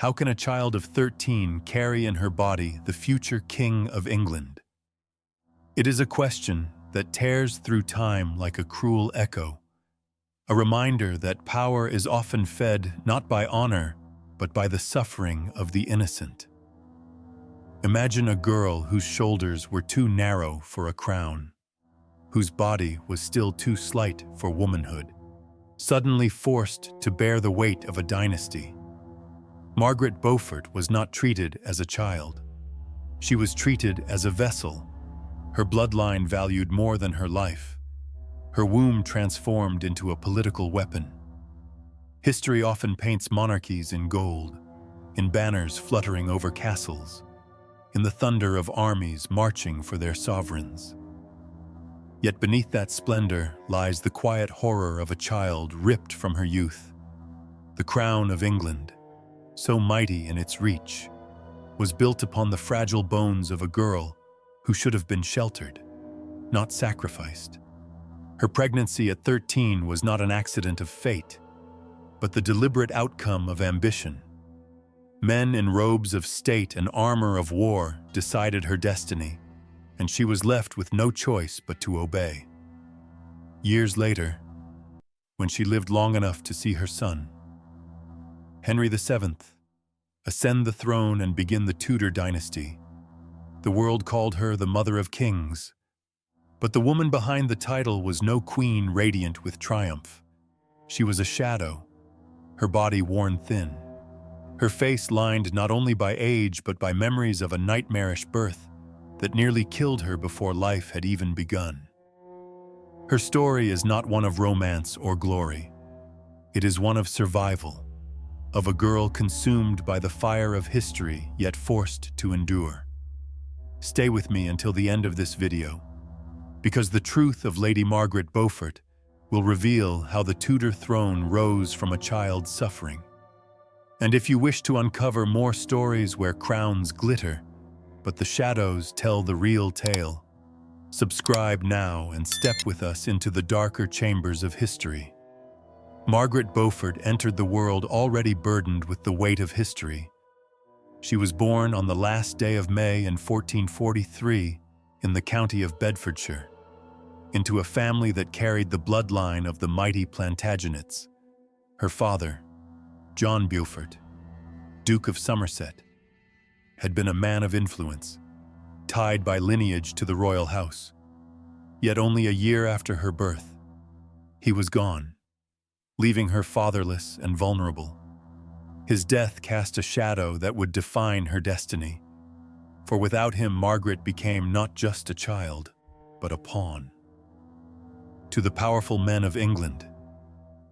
How can a child of 13 carry in her body the future King of England? It is a question that tears through time like a cruel echo, a reminder that power is often fed not by honor, but by the suffering of the innocent. Imagine a girl whose shoulders were too narrow for a crown, whose body was still too slight for womanhood, suddenly forced to bear the weight of a dynasty. Margaret Beaufort was not treated as a child. She was treated as a vessel, her bloodline valued more than her life, her womb transformed into a political weapon. History often paints monarchies in gold, in banners fluttering over castles, in the thunder of armies marching for their sovereigns. Yet beneath that splendor lies the quiet horror of a child ripped from her youth. The crown of England, so mighty in its reach, was built upon the fragile bones of a girl who should have been sheltered, not sacrificed. Her pregnancy at 13 was not an accident of fate, but the deliberate outcome of ambition. Men in robes of state and armor of war decided her destiny, and she was left with no choice but to obey. Years later, when she lived long enough to see her son, Henry VII, ascend the throne and begin the Tudor dynasty, the world called her the Mother of Kings. But the woman behind the title was no queen radiant with triumph. She was a shadow, her body worn thin, her face lined not only by age but by memories of a nightmarish birth that nearly killed her before life had even begun. Her story is not one of romance or glory. It is one of survival, of a girl consumed by the fire of history yet forced to endure. Stay with me until the end of this video, because the truth of Lady Margaret Beaufort will reveal how the Tudor throne rose from a child's suffering. And if you wish to uncover more stories where crowns glitter, but the shadows tell the real tale, subscribe now and step with us into the darker chambers of history. Margaret Beaufort entered the world already burdened with the weight of history. She was born on the last day of May in 1443 in the county of Bedfordshire, into a family that carried the bloodline of the mighty Plantagenets. Her father, John Beaufort, Duke of Somerset, had been a man of influence, tied by lineage to the royal house. Yet only a year after her birth, he was gone, leaving her fatherless and vulnerable. His death cast a shadow that would define her destiny, for without him Margaret became not just a child, but a pawn. To the powerful men of England,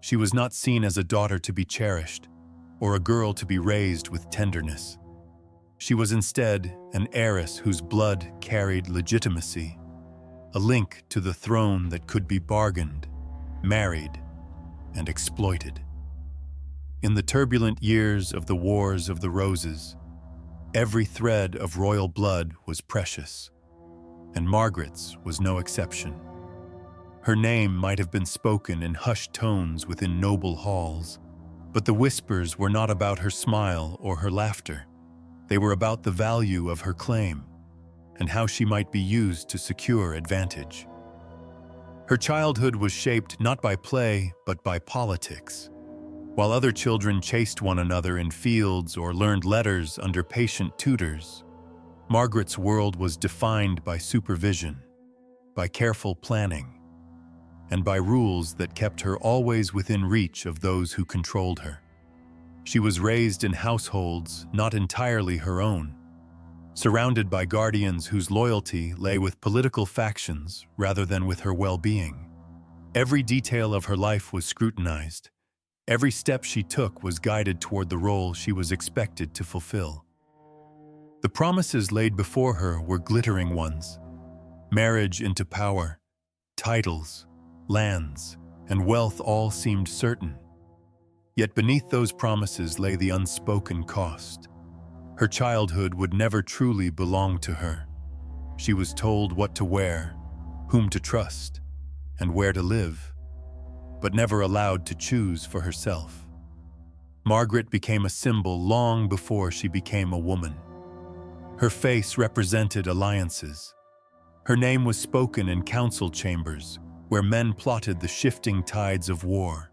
she was not seen as a daughter to be cherished, or a girl to be raised with tenderness. She was instead an heiress whose blood carried legitimacy, a link to the throne that could be bargained, married, and exploited. In the turbulent years of the Wars of the Roses, every thread of royal blood was precious, and Margaret's was no exception. Her name might have been spoken in hushed tones within noble halls, but the whispers were not about her smile or her laughter. They were about the value of her claim and how she might be used to secure advantage. Her childhood was shaped not by play, but by politics. While other children chased one another in fields or learned letters under patient tutors, Margaret's world was defined by supervision, by careful planning, and by rules that kept her always within reach of those who controlled her. She was raised in households not entirely her own, surrounded by guardians whose loyalty lay with political factions rather than with her well-being. Every detail of her life was scrutinized. Every step she took was guided toward the role she was expected to fulfill. The promises laid before her were glittering ones: marriage into power, titles, lands, and wealth all seemed certain. Yet beneath those promises lay the unspoken cost. Her childhood would never truly belong to her. She was told what to wear, whom to trust, and where to live, but never allowed to choose for herself. Margaret became a symbol long before she became a woman. Her face represented alliances. Her name was spoken in council chambers, where men plotted the shifting tides of war.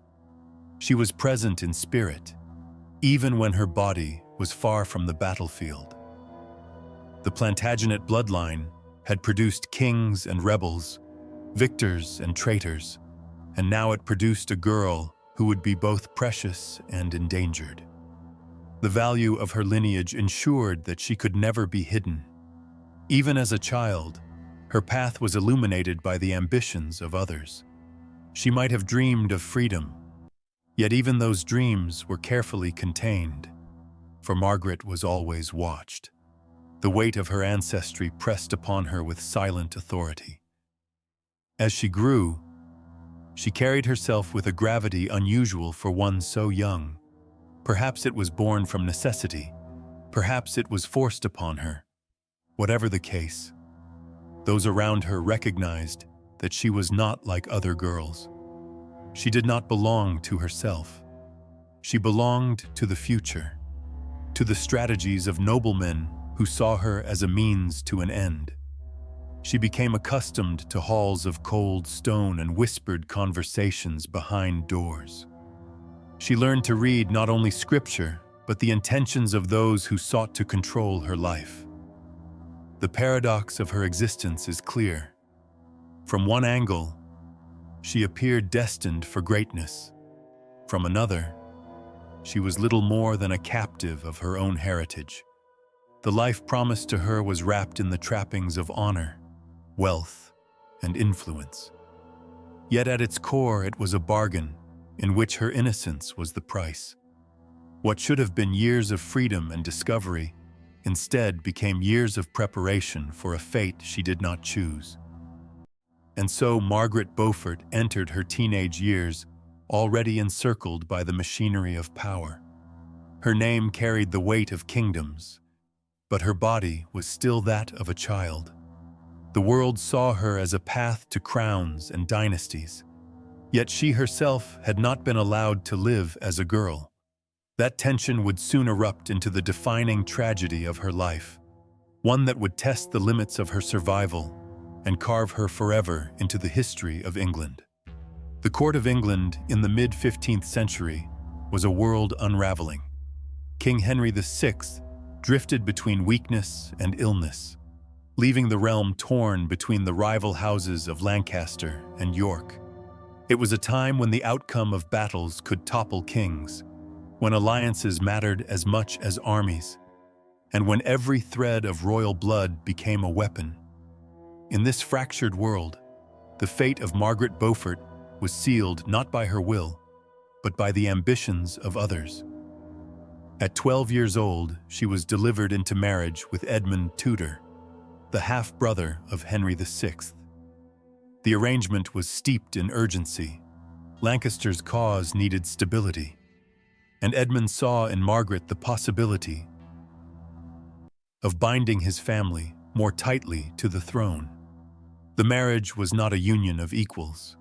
She was present in spirit, even when her body was far from the battlefield. The Plantagenet bloodline had produced kings and rebels, victors and traitors, and now it produced a girl who would be both precious and endangered. The value of her lineage ensured that she could never be hidden. Even as a child, her path was illuminated by the ambitions of others. She might have dreamed of freedom, yet even those dreams were carefully contained, for Margaret was always watched. The weight of her ancestry pressed upon her with silent authority. As she grew, she carried herself with a gravity unusual for one so young. Perhaps it was born from necessity. Perhaps it was forced upon her. Whatever the case, those around her recognized that she was not like other girls. She did not belong to herself. She belonged to the future, to the strategies of noblemen who saw her as a means to an end. She became accustomed to halls of cold stone and whispered conversations behind doors. She learned to read not only scripture, but the intentions of those who sought to control her life. The paradox of her existence is clear. From one angle, she appeared destined for greatness. From another, she was little more than a captive of her own heritage. The life promised to her was wrapped in the trappings of honor, wealth, and influence. Yet at its core, it was a bargain in which her innocence was the price. What should have been years of freedom and discovery instead became years of preparation for a fate she did not choose. And so Margaret Beaufort entered her teenage years, already encircled by the machinery of power. Her name carried the weight of kingdoms, but her body was still that of a child. The world saw her as a path to crowns and dynasties, yet she herself had not been allowed to live as a girl. That tension would soon erupt into the defining tragedy of her life, one that would test the limits of her survival and carve her forever into the history of England. The court of England in the mid-15th century was a world unraveling. King Henry VI drifted between weakness and illness, leaving the realm torn between the rival houses of Lancaster and York. It was a time when the outcome of battles could topple kings, when alliances mattered as much as armies, and when every thread of royal blood became a weapon. In this fractured world, the fate of Margaret Beaufort was sealed not by her will, but by the ambitions of others. At 12 years old, she was delivered into marriage with Edmund Tudor, the half-brother of Henry VI. The arrangement was steeped in urgency. Lancaster's cause needed stability, and Edmund saw in Margaret the possibility of binding his family more tightly to the throne. The marriage was not a union of equals.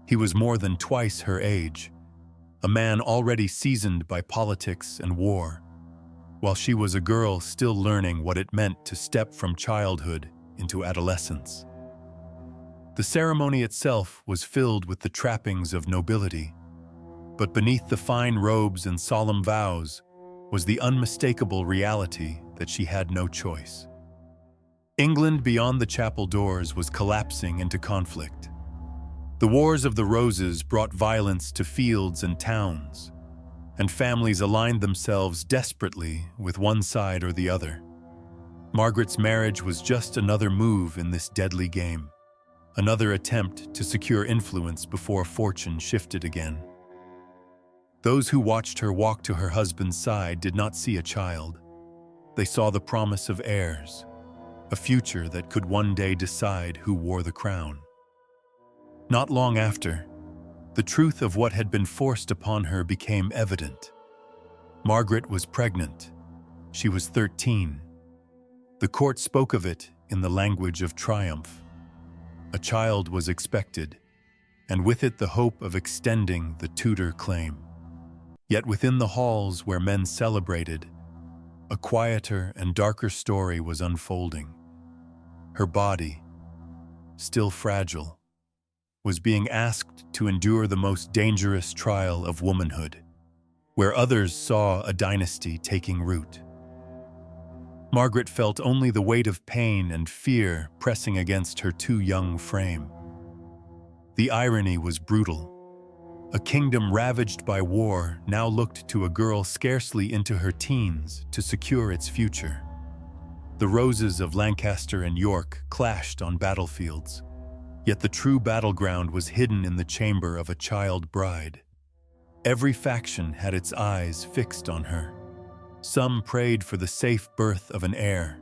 He was more than twice her age, a man already seasoned by politics and war, while she was a girl still learning what it meant to step from childhood into adolescence. The ceremony itself was filled with the trappings of nobility, but beneath the fine robes and solemn vows was the unmistakable reality that she had no choice. England beyond the chapel doors was collapsing into conflict. The Wars of the Roses brought violence to fields and towns, and families aligned themselves desperately with one side or the other. Margaret's marriage was just another move in this deadly game, another attempt to secure influence before fortune shifted again. Those who watched her walk to her husband's side did not see a child. They saw the promise of heirs, a future that could one day decide who wore the crown. Not long after, the truth of what had been forced upon her became evident. Margaret was pregnant. She was 13. The court spoke of it in the language of triumph. A child was expected, and with it the hope of extending the Tudor claim. Yet within the halls where men celebrated, a quieter and darker story was unfolding. Her body, still fragile, was being asked to endure the most dangerous trial of womanhood, where others saw a dynasty taking root. Margaret felt only the weight of pain and fear pressing against her too young frame. The irony was brutal. A kingdom ravaged by war now looked to a girl scarcely into her teens to secure its future. The roses of Lancaster and York clashed on battlefields, yet the true battleground was hidden in the chamber of a child bride. Every faction had its eyes fixed on her. Some prayed for the safe birth of an heir.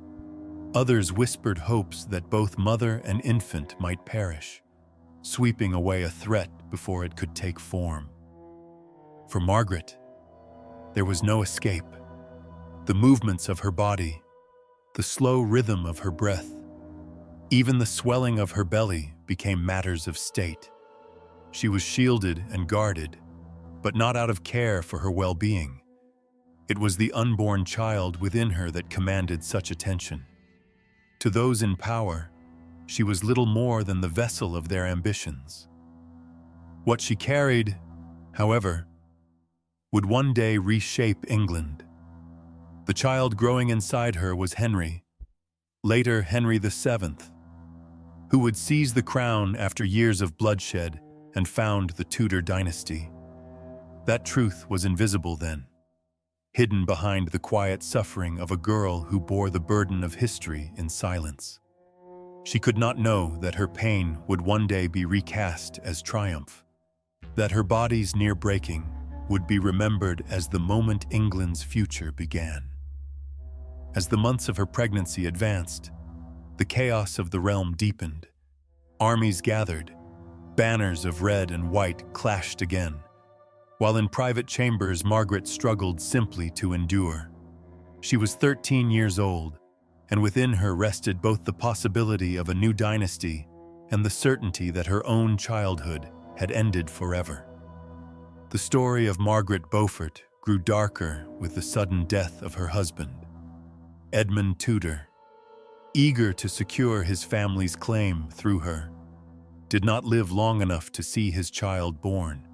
Others whispered hopes that both mother and infant might perish, sweeping away a threat before it could take form. For Margaret, there was no escape. The movements of her body, the slow rhythm of her breath, even the swelling of her belly became matters of state. She was shielded and guarded, but not out of care for her well-being. It was the unborn child within her that commanded such attention. To those in power, she was little more than the vessel of their ambitions. What she carried, however, would one day reshape England. The child growing inside her was Henry, later Henry VII, who would seize the crown after years of bloodshed and found the Tudor dynasty. That truth was invisible then, hidden behind the quiet suffering of a girl who bore the burden of history in silence. She could not know that her pain would one day be recast as triumph, that her body's near breaking would be remembered as the moment England's future began. As the months of her pregnancy advanced, the chaos of the realm deepened. Armies gathered, banners of red and white clashed again, while in private chambers Margaret struggled simply to endure. She was 13 years old, and within her rested both the possibility of a new dynasty and the certainty that her own childhood had ended forever. The story of Margaret Beaufort grew darker with the sudden death of her husband, Edmund Tudor. Eager to secure his family's claim through her, did not live long enough to see his child born.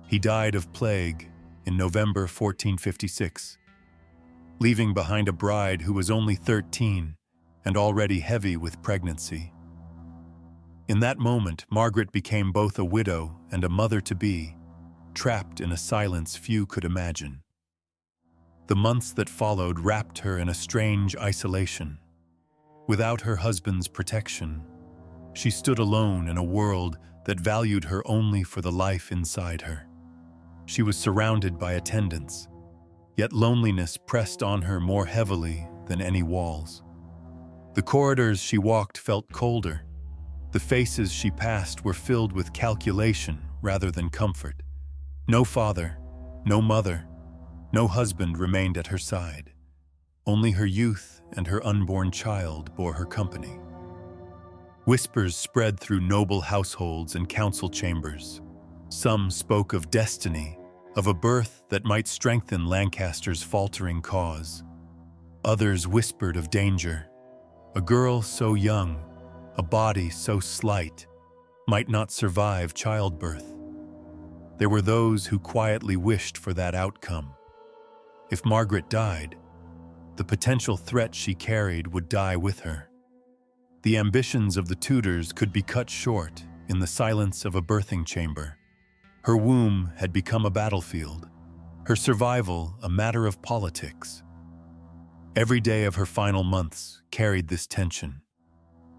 He died of plague in November 1456, leaving behind a bride who was only 13 and already heavy with pregnancy. In that moment, Margaret became both a widow and a mother-to-be, trapped in a silence few could imagine. The months that followed wrapped her in a strange isolation. Without her husband's protection, she stood alone in a world that valued her only for the life inside her. She was surrounded by attendants, yet loneliness pressed on her more heavily than any walls. The corridors she walked felt colder. The faces she passed were filled with calculation rather than comfort. No father, no mother, no husband remained at her side. Only her youth and her unborn child bore her company. Whispers spread through noble households and council chambers. Some spoke of destiny, of a birth that might strengthen Lancaster's faltering cause. Others whispered of danger. A girl so young, a body so slight, might not survive childbirth. There were those who quietly wished for that outcome. If Margaret died, the potential threat she carried would die with her. The ambitions of the Tudors could be cut short in the silence of a birthing chamber. Her womb had become a battlefield, her survival a matter of politics. Every day of her final months carried this tension.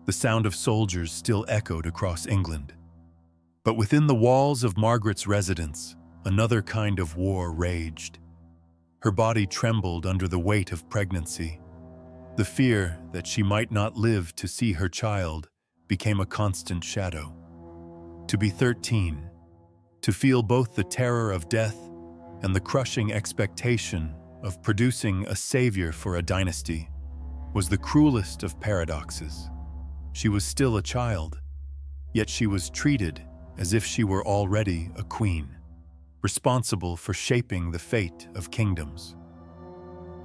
The sound of soldiers still echoed across England. But within the walls of Margaret's residence, another kind of war raged. Her body trembled under the weight of pregnancy. The fear that she might not live to see her child became a constant shadow. To be 13, to feel both the terror of death and the crushing expectation of producing a savior for a dynasty, was the cruelest of paradoxes. She was still a child, yet she was treated as if she were already a queen, responsible for shaping the fate of kingdoms.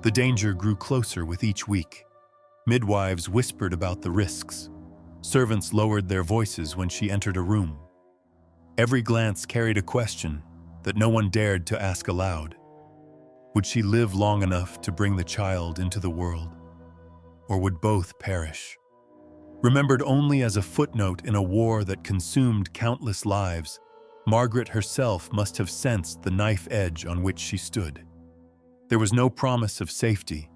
The danger grew closer with each week. Midwives whispered about the risks. Servants lowered their voices when she entered a room. Every glance carried a question that no one dared to ask aloud. Would she live long enough to bring the child into the world? Or would both perish? Remembered only as a footnote in a war that consumed countless lives, Margaret herself must have sensed the knife edge on which she stood. There was no promise of safety,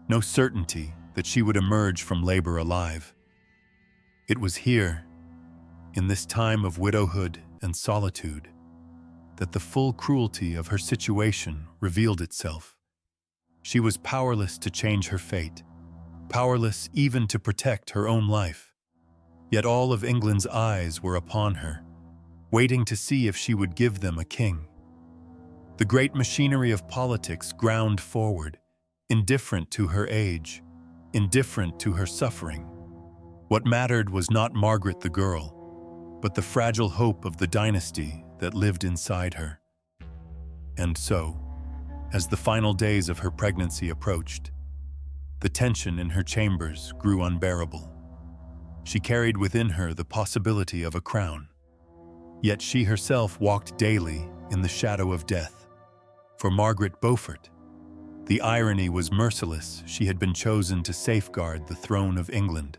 no certainty that she would emerge from labor alive. It was here, in this time of widowhood and solitude, that the full cruelty of her situation revealed itself. She was powerless to change her fate, powerless even to protect her own life. Yet all of England's eyes were upon her, waiting to see if she would give them a king. The great machinery of politics ground forward, indifferent to her age, indifferent to her suffering. What mattered was not Margaret the girl, but the fragile hope of the dynasty that lived inside her. And so, as the final days of her pregnancy approached, the tension in her chambers grew unbearable. She carried within her the possibility of a crown. Yet she herself walked daily in the shadow of death. For Margaret Beaufort, the irony was merciless. She had been chosen to safeguard the throne of England,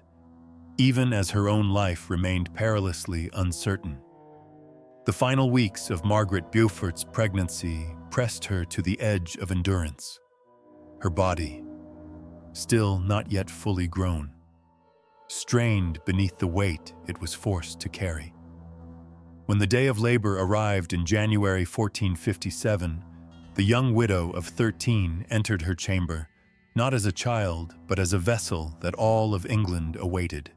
even as her own life remained perilously uncertain. The final weeks of Margaret Beaufort's pregnancy pressed her to the edge of endurance. Her body, still not yet fully grown, strained beneath the weight it was forced to carry. When the day of labor arrived in January 1457, the young widow of 13 entered her chamber, not as a child, but as a vessel that all of England awaited.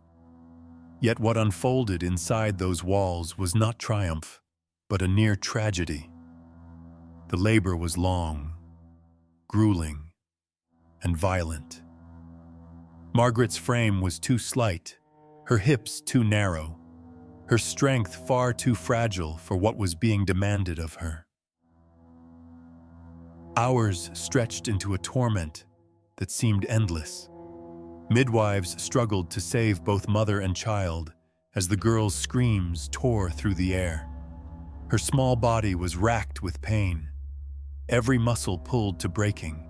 Yet what unfolded inside those walls was not triumph, but a near tragedy. The labor was long, grueling, and violent. Margaret's frame was too slight, her hips too narrow, her strength far too fragile for what was being demanded of her. Hours stretched into a torment that seemed endless. Midwives struggled to save both mother and child as the girl's screams tore through the air. Her small body was racked with pain, every muscle pulled to breaking,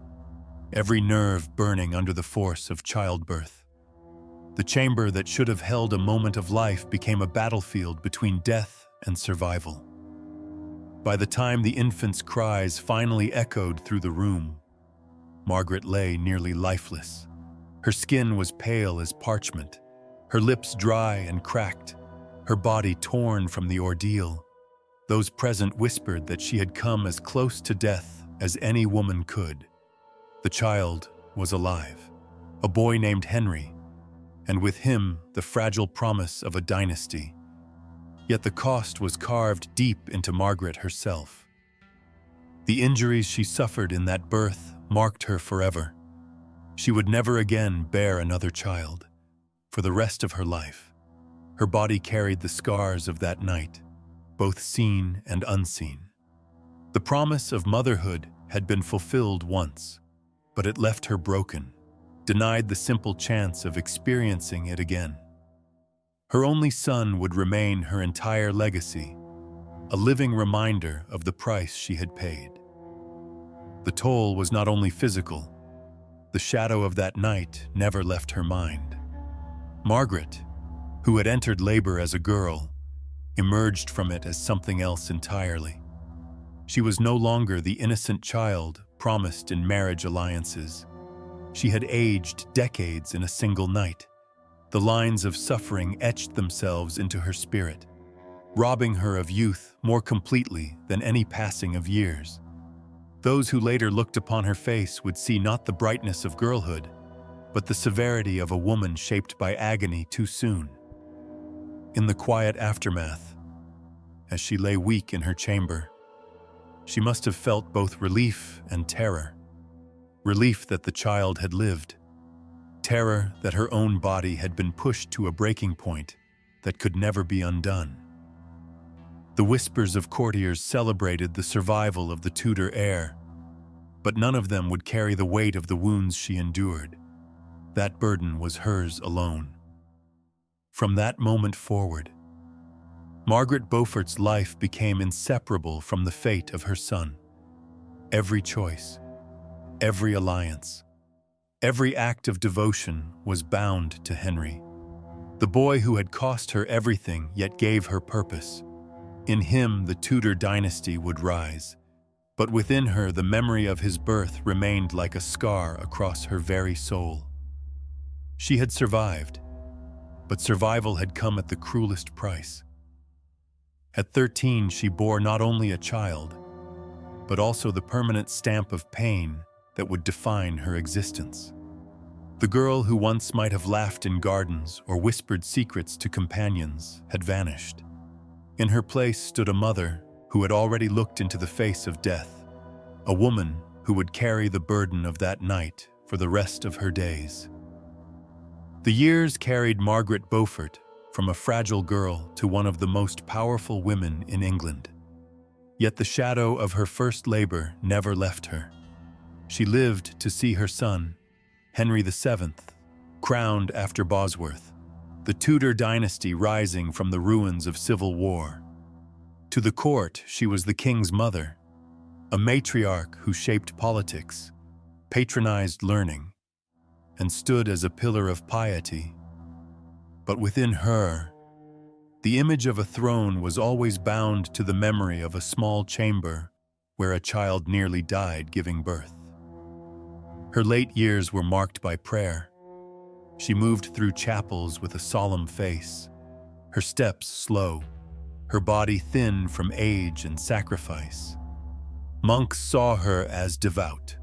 every nerve burning under the force of childbirth. The chamber that should have held a moment of life became a battlefield between death and survival. By the time the infant's cries finally echoed through the room, Margaret lay nearly lifeless. Her skin was pale as parchment, her lips dry and cracked, her body torn from the ordeal. Those present whispered that she had come as close to death as any woman could. The child was alive, a boy named Henry, and with him the fragile promise of a dynasty. Yet the cost was carved deep into Margaret herself. The injuries she suffered in that birth marked her forever. She would never again bear another child. For the rest of her life, her body carried the scars of that night, both seen and unseen. The promise of motherhood had been fulfilled once, but it left her broken, denied the simple chance of experiencing it again. Her only son would remain her entire legacy, a living reminder of the price she had paid. The toll was not only physical. The shadow of that night never left her mind. Margaret, who had entered labor as a girl, emerged from it as something else entirely. She was no longer the innocent child promised in marriage alliances. She had aged decades in a single night. The lines of suffering etched themselves into her spirit, robbing her of youth more completely than any passing of years. Those who later looked upon her face would see not the brightness of girlhood, but the severity of a woman shaped by agony too soon. In the quiet aftermath, as she lay weak in her chamber, she must have felt both relief and terror. Relief that the child had lived, terror that her own body had been pushed to a breaking point that could never be undone. The whispers of courtiers celebrated the survival of the Tudor heir, but none of them would carry the weight of the wounds she endured. That burden was hers alone. From that moment forward, Margaret Beaufort's life became inseparable from the fate of her son. Every choice, every alliance, every act of devotion was bound to Henry, the boy who had cost her everything yet gave her purpose. In him, the Tudor dynasty would rise, but within her, the memory of his birth remained like a scar across her very soul. She had survived, but survival had come at the cruelest price. At 13, she bore not only a child, but also the permanent stamp of pain that would define her existence. The girl who once might have laughed in gardens or whispered secrets to companions had vanished. In her place stood a mother who had already looked into the face of death, a woman who would carry the burden of that night for the rest of her days. The years carried Margaret Beaufort from a fragile girl to one of the most powerful women in England. Yet the shadow of her first labor never left her. She lived to see her son, Henry VII, crowned after Bosworth, the Tudor dynasty rising from the ruins of civil war. To the court, she was the king's mother, a matriarch who shaped politics, patronized learning, and stood as a pillar of piety. But within her, the image of a throne was always bound to the memory of a small chamber where a child nearly died giving birth. Her late years were marked by prayer. She moved through chapels with a solemn face, her steps slow, her body thin from age and sacrifice. Monks saw her as devout.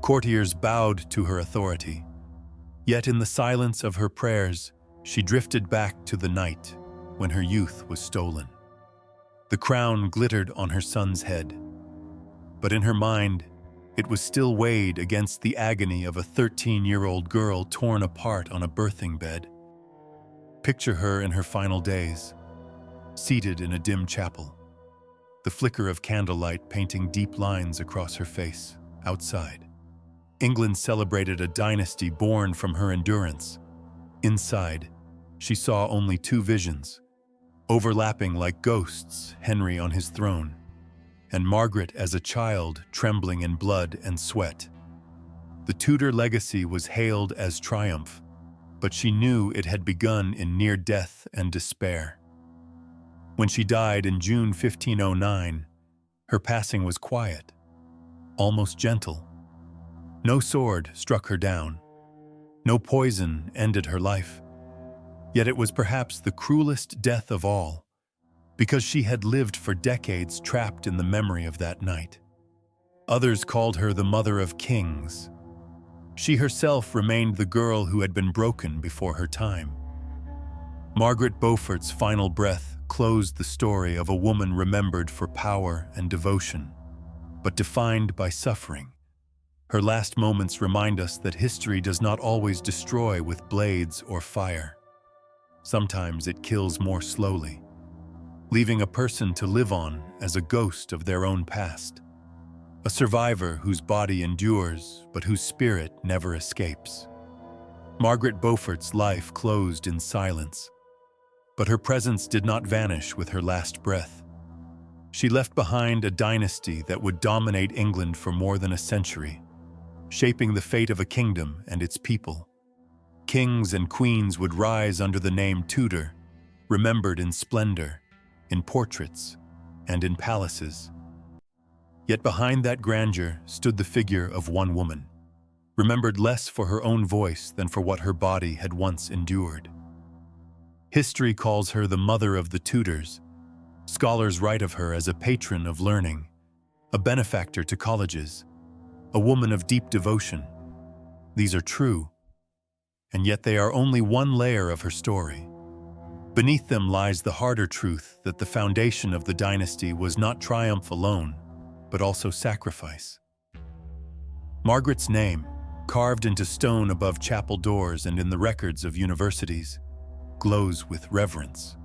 Courtiers bowed to her authority. Yet in the silence of her prayers, she drifted back to the night when her youth was stolen. The crown glittered on her son's head, but in her mind, it was still weighed against the agony of a 13-year-old girl torn apart on a birthing bed. Picture her in her final days, seated in a dim chapel, the flicker of candlelight painting deep lines across her face. Outside, England celebrated a dynasty born from her endurance. Inside, she saw only two visions, overlapping like ghosts: Henry on his throne, and Margaret as a child trembling in blood and sweat. The Tudor legacy was hailed as triumph, but she knew it had begun in near death and despair. When she died in June 1509, her passing was quiet, almost gentle. No sword struck her down. No poison ended her life. Yet it was perhaps the cruelest death of all, because she had lived for decades trapped in the memory of that night. Others called her the mother of kings. She herself remained the girl who had been broken before her time. Margaret Beaufort's final breath closed the story of a woman remembered for power and devotion, but defined by suffering. Her last moments remind us that history does not always destroy with blades or fire. Sometimes it kills more slowly, leaving a person to live on as a ghost of their own past. A survivor whose body endures, but whose spirit never escapes. Margaret Beaufort's life closed in silence, but her presence did not vanish with her last breath. She left behind a dynasty that would dominate England for more than a century, shaping the fate of a kingdom and its people. Kings and queens would rise under the name Tudor, remembered in splendor, in portraits, and in palaces. Yet behind that grandeur stood the figure of one woman, remembered less for her own voice than for what her body had once endured. History calls her the mother of the Tudors. Scholars write of her as a patron of learning, a benefactor to colleges, a woman of deep devotion. These are true, and yet they are only one layer of her story. Beneath them lies the harder truth that the foundation of the dynasty was not triumph alone, but also sacrifice. Margaret's name, carved into stone above chapel doors and in the records of universities, glows with reverence.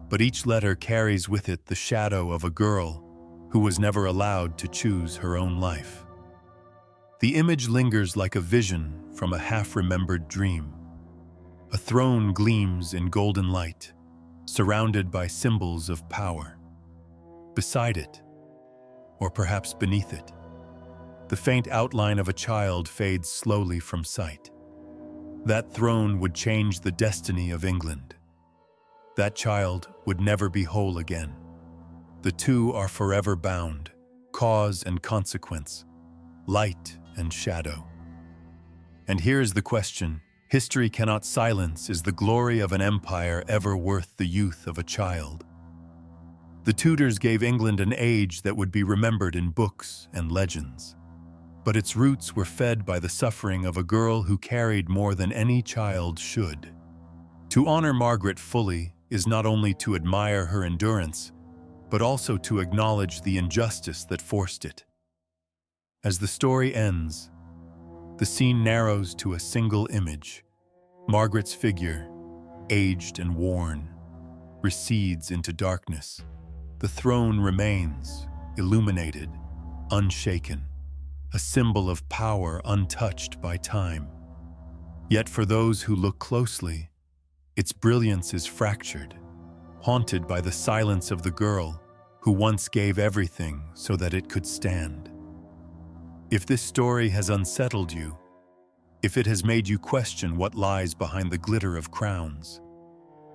but each letter carries with it the shadow of a girl who was never allowed to choose her own life. The image lingers like a vision from a half-remembered dream. A throne gleams in golden light, surrounded by symbols of power. Beside it, or perhaps beneath it, the faint outline of a child fades slowly from sight. That throne would change the destiny of England. That child would never be whole again. The two are forever bound, cause and consequence, light and shadow. And here is the question history cannot silence: is the glory of an empire ever worth the youth of a child? The Tudors gave England an age that would be remembered in books and legends. But its roots were fed by the suffering of a girl who carried more than any child should. To honor Margaret fully is not only to admire her endurance, but also to acknowledge the injustice that forced it. As the story ends, the scene narrows to a single image. Margaret's figure, aged and worn, recedes into darkness. The throne remains, illuminated, unshaken, a symbol of power untouched by time. Yet for those who look closely, its brilliance is fractured, haunted by the silence of the girl who once gave everything so that it could stand. If this story has unsettled you, if it has made you question what lies behind the glitter of crowns,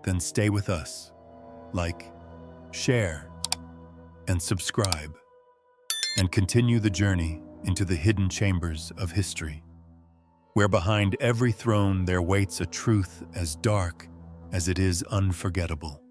then stay with us. Like, share, and subscribe, and continue the journey into the hidden chambers of history, where behind every throne there waits a truth as dark as it is unforgettable.